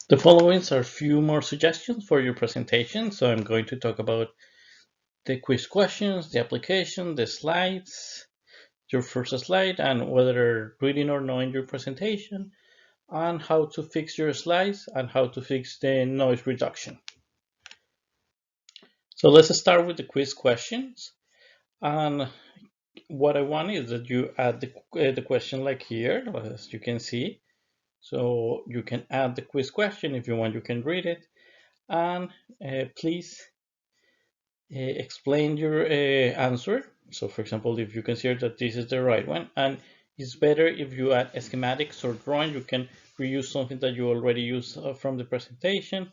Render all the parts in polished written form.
The following are a few more suggestions for your presentation. So I'm going to talk about the quiz questions, the application, the slides, your first slide, and whether reading or knowing your presentation, and how to fix your slides, and how to fix the noise reduction. So let's start with the quiz questions. And what I want is that you add the question like here, as you can see. So you can add the quiz question if you want, you can read it. And please explain your answer. So for example, if you consider that this is the right one, and it's better if you add schematics or drawing, you can reuse something that you already use from the presentation.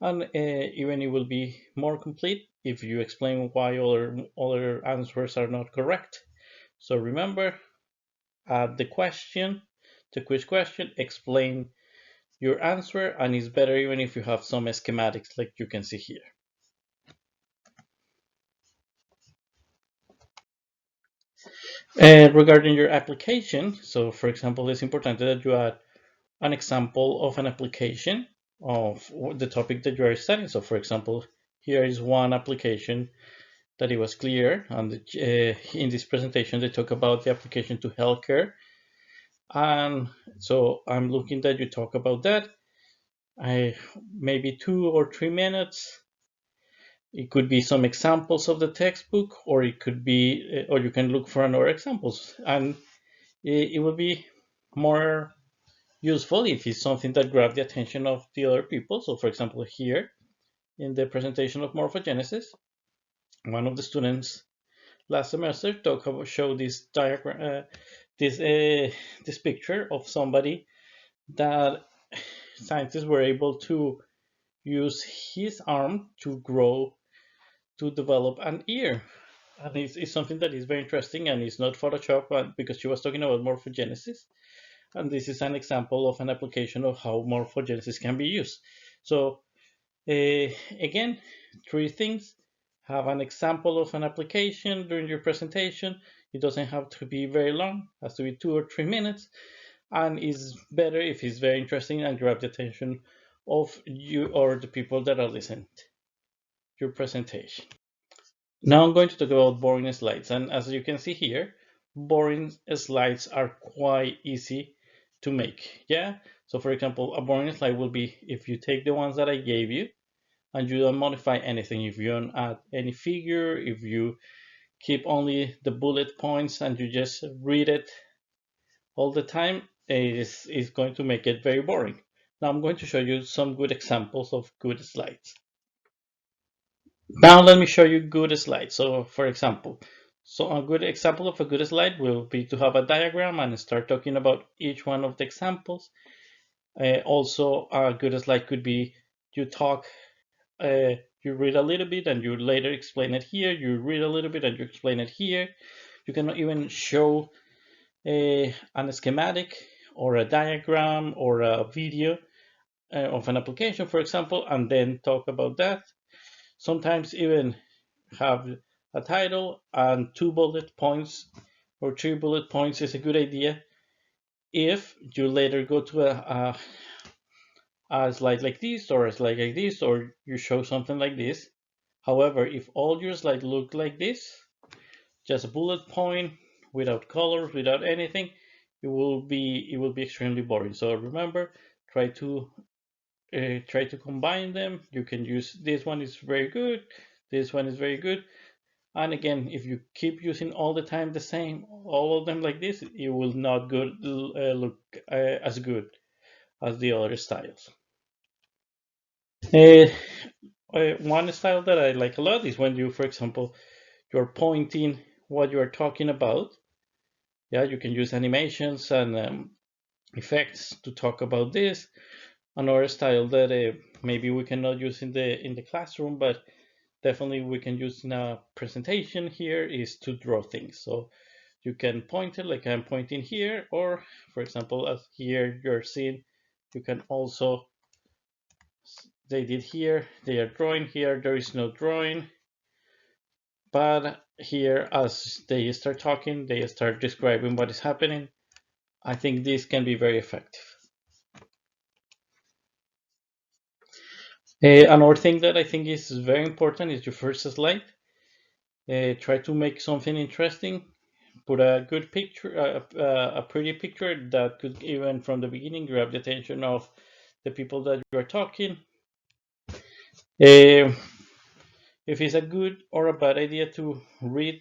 And even it will be more complete if you explain why other answers are not correct. So remember, add the quiz question, explain your answer, and it's better even if you have some schematics like you can see here. Regarding your application, so for example, it's important that you add an example of an application of the topic that you are studying. So for example, here is one application that it was clear, and in this presentation they talk about the application to healthcare. And so I'm looking that you talk about that. Maybe 2 or 3 minutes. It could be some examples of the textbook, or it could be, or you can look for another examples, and it will be more useful if it's something that grabs the attention of the other people. So for example, here in the presentation of morphogenesis, one of the students last semester showed this diagram, this picture of somebody that scientists were able to use his arm to grow, to develop an ear. And it's something that is very interesting, and it's not Photoshop, but because she was talking about morphogenesis. And this is an example of an application of how morphogenesis can be used. So again, 3 things. Have an example of an application during your presentation. It doesn't have to be very long, it has to be 2 or 3 minutes, and is better if it's very interesting and grab the attention of you or the people that are listening to your presentation. Now I'm going to talk about boring slides, and as you can see here, boring slides are quite easy to make. Yeah, so for example, a boring slide will be if you take the ones that I gave you and you don't modify anything, if you don't add any figure, if you keep only the bullet points and you just read it all the time, is going to make it very boring. Now I'm going to show you some good examples of good slides. Now let me show you good slides. So for example, so a good example of a good slide will be to have a diagram and start talking about each one of the examples. Also, a good slide could be you talk, you read a little bit and you later explain it here. You read a little bit and you explain it here. You can even show an schematic or a diagram or a video of an application, for example, and then talk about that. Sometimes even have a title and 2 bullet points or 3 bullet points is a good idea if you later go to a slide like this or a slide like this, or you show something like this. However, if all your slides look like this, just a bullet point without colors, without anything, it will be extremely boring. So remember, try to combine them. You can use this one is very good, this one is very good. And again, if you keep using all the time the same, all of them like this, it will not look as good as the other styles. Uh, One style that I like a lot is when you, for example, you're pointing what you're talking about. Yeah, you can use animations and effects to talk about this. Another style that maybe we cannot use in the classroom, but definitely we can use in a presentation here is to draw things. So you can point it like I'm pointing here, or for example, as here you're seeing, you can also, they did here, they are drawing here, there is no drawing. But here, as they start talking, they start describing what is happening. I think this can be very effective. Another thing that I think is very important is your first slide. Try to make something interesting. Put a good picture, a pretty picture that could even from the beginning grab the attention of the people that you are talking. Uh, if it's a good or a bad idea to read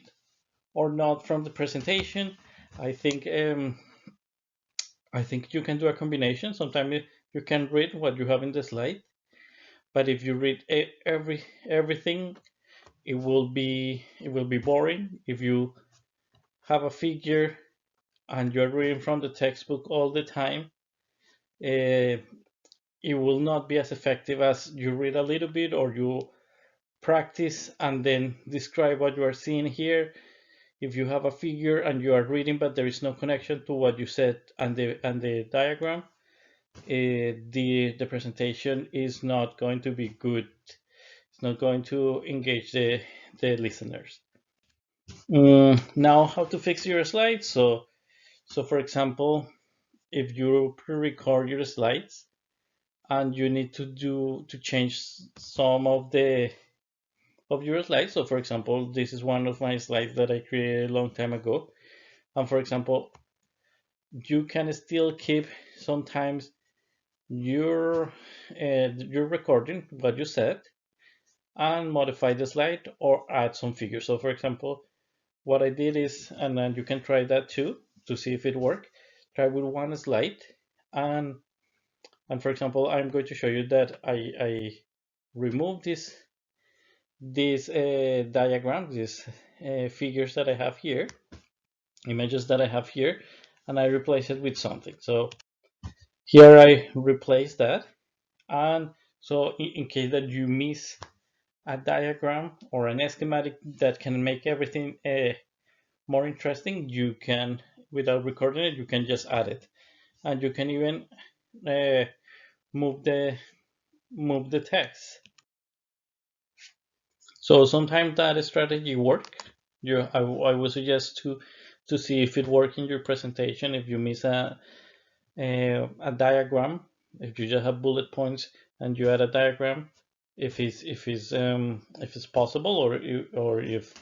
or not from the presentation, I think I think you can do a combination. Sometimes you can read what you have in the slide, but if you read everything, it will be boring. If you have a figure and you're reading from the textbook all the time, uh, it will not be as effective as you read a little bit or you practice and then describe what you are seeing here. If you have a figure and you are reading but there is no connection to what you said and the diagram, the presentation is not going to be good. It's not going to engage the listeners. Now, how to fix your slides? So for example, if you pre-record your slides and you need to change some of your slides. So for example, this is one of my slides that I created a long time ago. And for example, you can still keep sometimes your recording what you said and modify the slide or add some figures. So for example, what I did is, and then you can try that too to see if it works. Try with one slide, and for example, I'm going to show you that I remove this diagram, these figures that I have here, images that I have here, and I replace it with something. So here I replace that, and so in case that you miss a diagram or an schematic that can make everything more interesting, you can, without recording it, you can just add it, and you can even uh, move the text. So sometimes that strategy work. I would suggest to see if it works in your presentation. If you miss a diagram, if you just have bullet points and you add a diagram, if it's possible, or if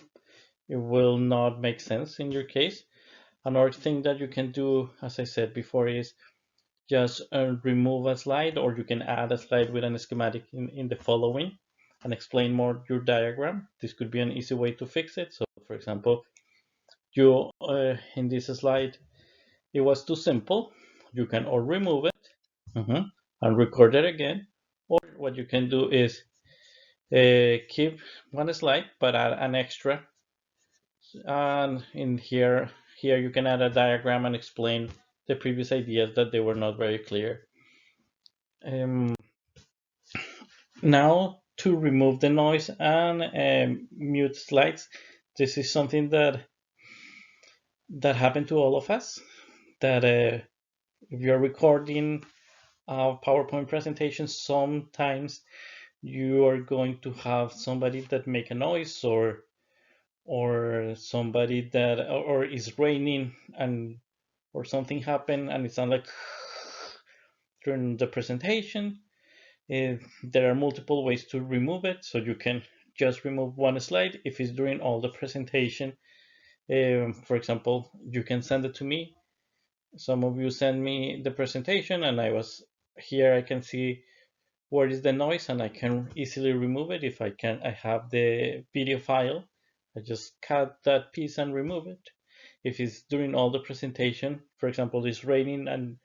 it will not make sense in your case. Another thing that you can do, as I said before, is just remove a slide, or you can add a slide with an schematic in the following and explain more your diagram. This could be an easy way to fix it. So for example, you in this slide, it was too simple. You can or remove it and record it again, or what you can do is keep one slide but add an extra, and in here you can add a diagram and explain the previous ideas that they were not very clear. um, Now, to remove the noise and mute slides, this is something that happened to all of us. That if you're recording a PowerPoint presentation, sometimes you are going to have somebody that make a noise, or somebody that, or is raining, and or something happened and it sounds like during the presentation. There are multiple ways to remove it, so you can just remove one slide if it's during all the presentation. For example, you can send it to me. Some of you send me the presentation, and I can see where is the noise, and I can easily remove it. If I have the video file, I just cut that piece and remove it. If it's during all the presentation, for example, it's raining and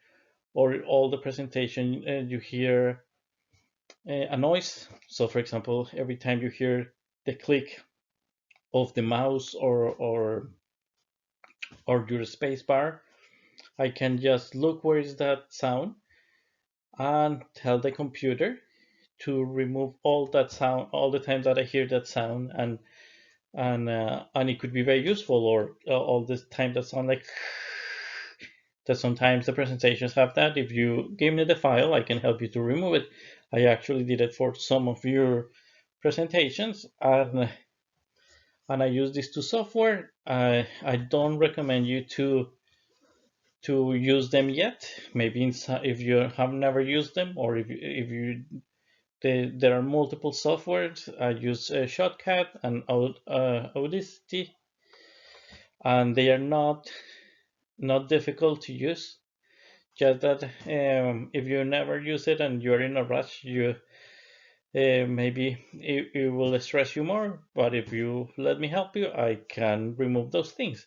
or all the presentation, you hear a noise. So for example, every time you hear the click of the mouse or your space bar, I can just look where is that sound and tell the computer to remove all that sound all the time that I hear that sound, and it could be very useful, or all this time that sound like that. Sometimes the presentations have that. If you give me the file, I can help you to remove it. I actually did it for some of your presentations, and I use these two software. I don't recommend you to use them yet. Maybe if you have never used them, or if you There are multiple softwares. I use Shotcut and Audacity, and they are not difficult to use. Just that if you never use it and you're in a rush, you maybe it will stress you more. But if you let me help you, I can remove those things.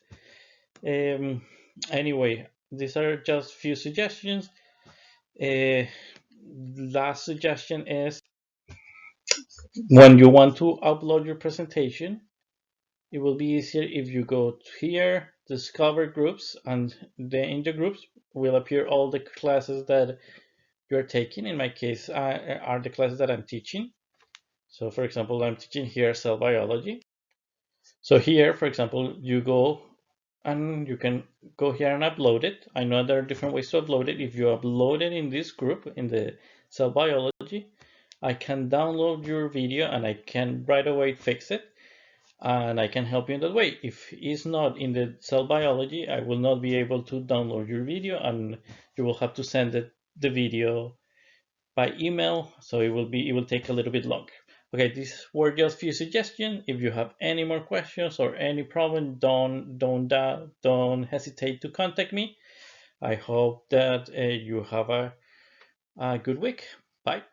Anyway, these are just few suggestions. Last suggestion is when you want to upload your presentation, it will be easier if you go here, discover groups, and then in the groups will appear all the classes that you're taking. In my case, are the classes that I'm teaching. So for example, I'm teaching here cell biology. So here, for example, you go and you can go here and upload it. I know there are different ways to upload it. If you upload it in this group, in the cell biology, I can download your video and I can right away fix it. And I can help you in that way. If it's not in the cell biology, I will not be able to download your video and you will have to send the video by email. So it will take a little bit longer. Okay, these were just few suggestions. If you have any more questions or any problem, don't hesitate to contact me. I hope that you have a good week. Bye.